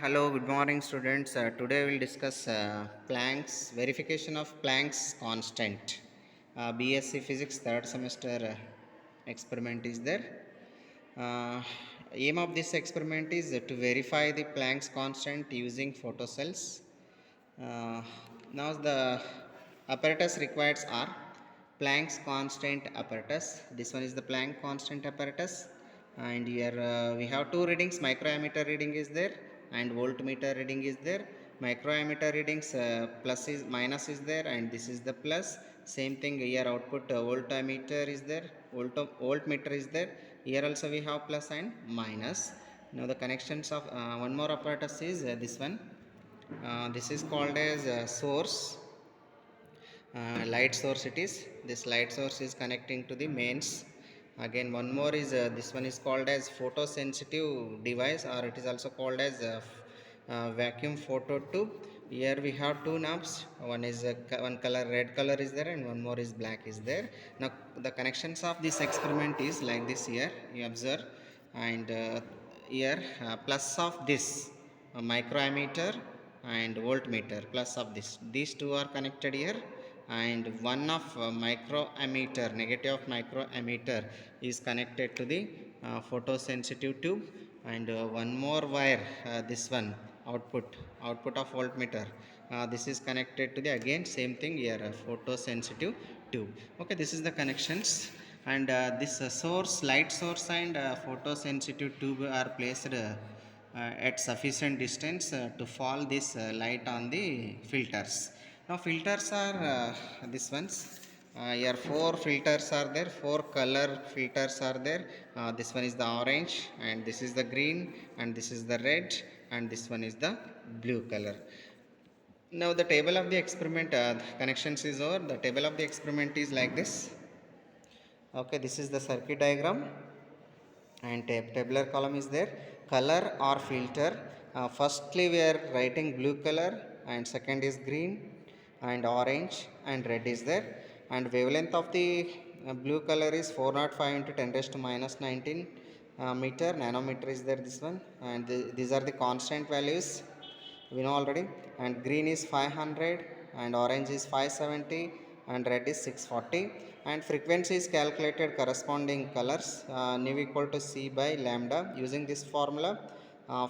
Hello, good morning, students. Today we'll discuss Planck's verification of Planck's constant. BSc Physics third semester experiment is there. Uh, Aim of this experiment is to verify the Planck's constant using photocells. Uh, Now the apparatus required are Planck's constant apparatus. This one is the Planck constant apparatus, and here we have two readings. Microammeter reading is there and voltmeter reading is there. Microammeter readings plus is minus is there, and this is the plus. Same thing here, output voltmeter is there, voltmeter is there. Here also we have plus and minus. Now the connections of one more apparatus is this one. This is called as source, light source it is. This light source is connecting to the mains. Again one more is this one is called as photosensitive device, or it is also called as vacuum photo tube. Here we have two knobs. One is one color, red color is there, and one more is black is there. Now the connections of this experiment is like this. Here you observe, and here plus of this microammeter and voltmeter, plus of this, these two are connected here, and one of microammeter, negative of microammeter is connected to the photosensitive tube, and one more wire, this one output of voltmeter, this is connected to the, again same thing here, photosensitive tube. Okay, this is the connections, and this source, light source and photosensitive tube are placed at sufficient distance to fall this light on the filters. Now filters are this ones. Here four filters are there, four color filters are there. This one is the orange, and this is the green, and this is the red, and this one is the blue color. Now the table of the experiment, connections is over. The table of the experiment is like this. Okay, this is the circuit diagram, and tabular column is there. Color or filter, firstly we are writing blue color, and second is green, and orange and red is there, and wavelength of the blue color is 405 into 10 raised to minus 19 meter, nanometer is there, this one, and these are the constant values we know already. And green is 500, and orange is 570, and red is 640, and frequency is calculated corresponding colors, nu equal to c by lambda. Using this formula,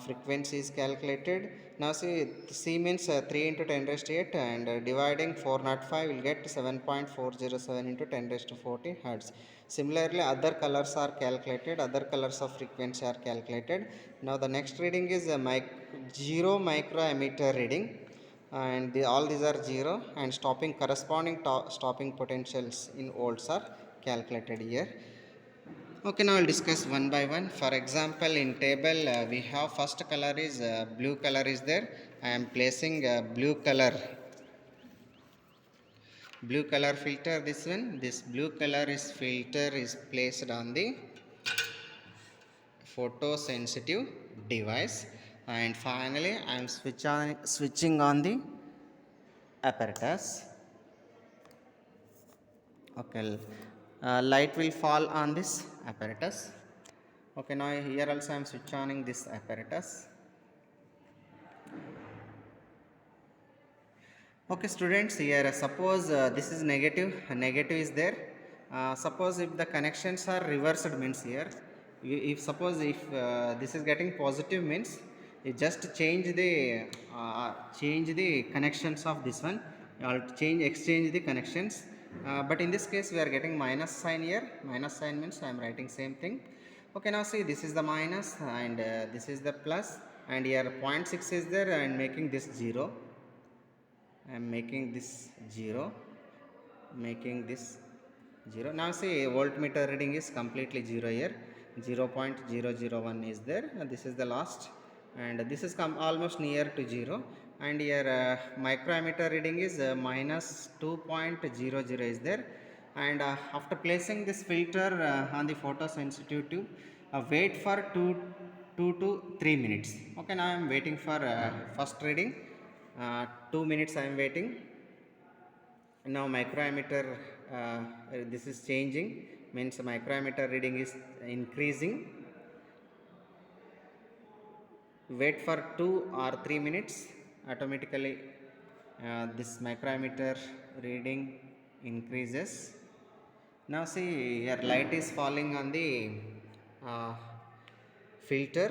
frequency is calculated. Now see, c means 3 into 10 raised to 8, and dividing 405 will get 7.407 into 10 raised to 40 hertz. Similarly other colors are calculated, other colors of frequency are calculated. Now the next reading is a 0 microammeter reading, and all these are 0, and stopping corresponding stopping potentials in volts are calculated here. Okay, now I'll discuss one by one. For example, in table we have first color is blue color is there. I am placing blue color filter, this one. This blue color is filter is placed on the photosensitive device, and finally I am switching on the apparatus. Okay, light will fall on this apparatus. Okay, now here also I am switch on this apparatus. Okay students, here suppose this is negative, negative is there. Suppose if the connections are reversed, means here, if suppose if this is getting positive, means you just change the connections of this one, or exchange the connections. But in this case we are getting minus sign here. Minus sign means I am writing same thing. Okay, now see, this is the minus, and this is the plus, and here 0.6 is there, and making this 0. I am making this 0, making this 0. Now see, voltmeter reading is completely 0 here. 0.001 is there, and this is the last, and this is come almost near to 0. And here microammeter reading is minus 2.00 is there. And after placing this filter on the photosensitive tube, wait for 2 to 3 minutes. Okay, now I am waiting for first reading. 2 minutes I am waiting. Now microammeter, this is changing, means microammeter reading is increasing. wait for 2 or 3 minutes, automatically this micrometer reading increases. Now see, here light is falling on the uh, filter.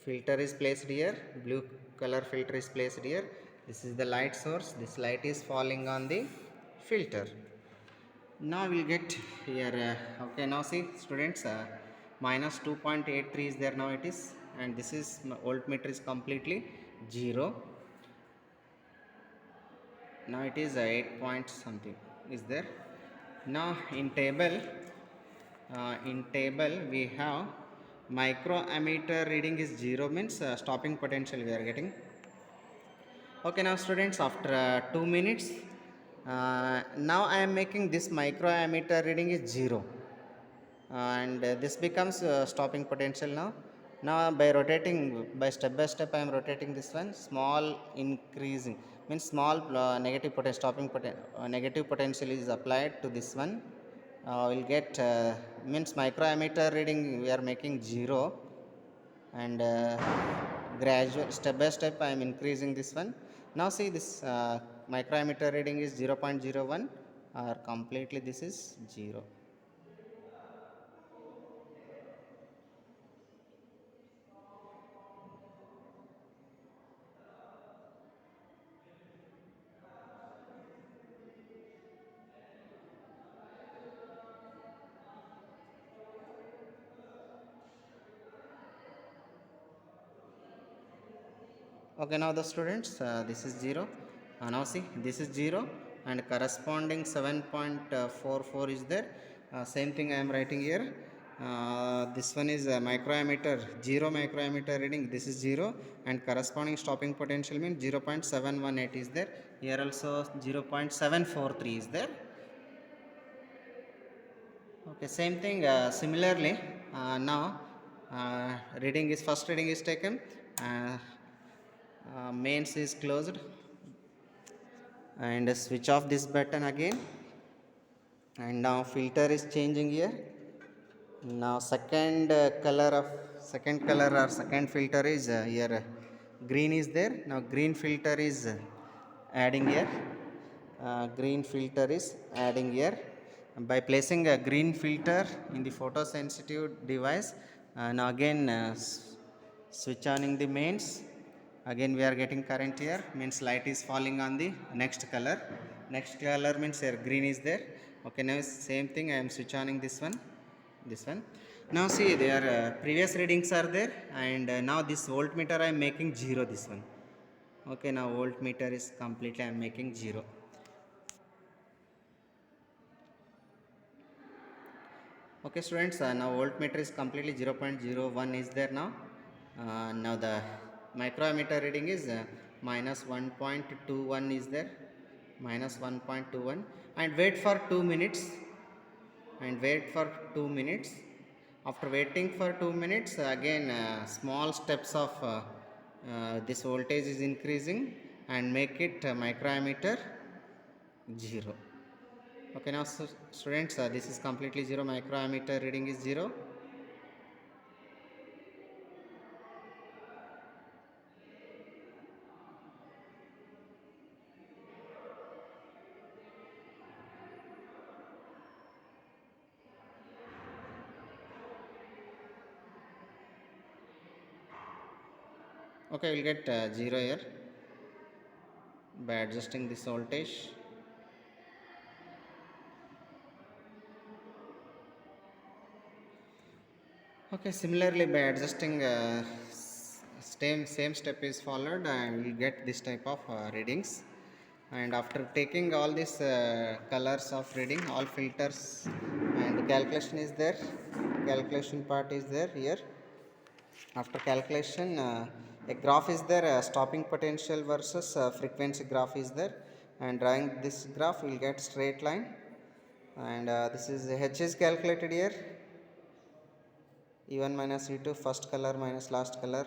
Filter is placed here, blue color filter is placed here. This is the light source, this light is falling on the filter. Now we'll get here okay, now see students, minus 2.83 is there, now it is, and this is voltmeter is completely 0. Now it is 8 point something is there. Now in table we have microammeter reading is 0, means stopping potential we are getting. Okay, now students, after 2 minutes, now I am making this microammeter reading is 0, and this becomes stopping potential now. Now by rotating, by step I am rotating this one, small increasing means small negative potential is applied to this one. We'll get means microammeter reading we are making 0, and gradual step by step I am increasing this one. Now see this microammeter reading is 0.01, or completely this is 0. Okay, now the students, this is 0. Now see, this is 0, and corresponding 7.44 is there. Same thing I am writing here. This one is microammeter 0, microammeter reading, this is 0, and corresponding stopping potential means 0.718 is there. Here also 0.743 is there. Okay, same thing, similarly, now reading is, first reading is taken, mains is closed, and switch off this button again, and now filter is changing here. Now second color or second filter is here, green is there. Now green filter is adding here, green filter is adding here. By placing a green filter in the photosensitive device, now again switch on the mains, again we are getting current here, means light is falling on the next color. Next color means here green is there. Okay, now same thing I am switch oning this one. Now see, their previous readings are there, and now this voltmeter I am making 0, this one. Okay, now voltmeter is completely I am making 0. Okay students, now voltmeter is completely 0.01 is there now. Now the microammeter reading is minus 1.21 is there, minus 1.21, and wait for 2 minutes, and wait for 2 minutes. After waiting for 2 minutes, again small steps of this voltage is increasing, and make it microammeter 0. Okay, now students, this is completely 0, microammeter reading is 0. Okay, we'll get 0 here by adjusting this voltage. Okay, similarly by adjusting same step is followed, and we'll get this type of readings. And after taking all these colors of reading, all filters, and calculation is there, calculation part is there here. After calculation, a graph is there, stopping potential versus frequency graph is there, and drawing this graph we will get straight line. And this is H is calculated here, E1 minus E2, first color minus last color,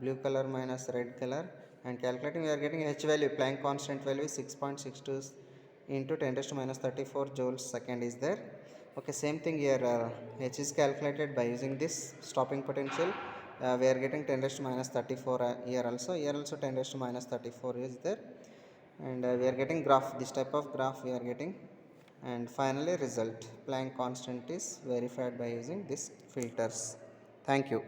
blue color minus red color, and calculating we are getting H value, Planck constant value 6.62 into 10 raised to minus 34 joules second is there. Okay, same thing here, H is calculated by using this stopping potential, We are getting 10 raised to minus 34 here also 10 raised to minus 34 is there, and we are getting graph, this type of graph we are getting. And finally result, Planck constant is verified by using these filters. Thank you.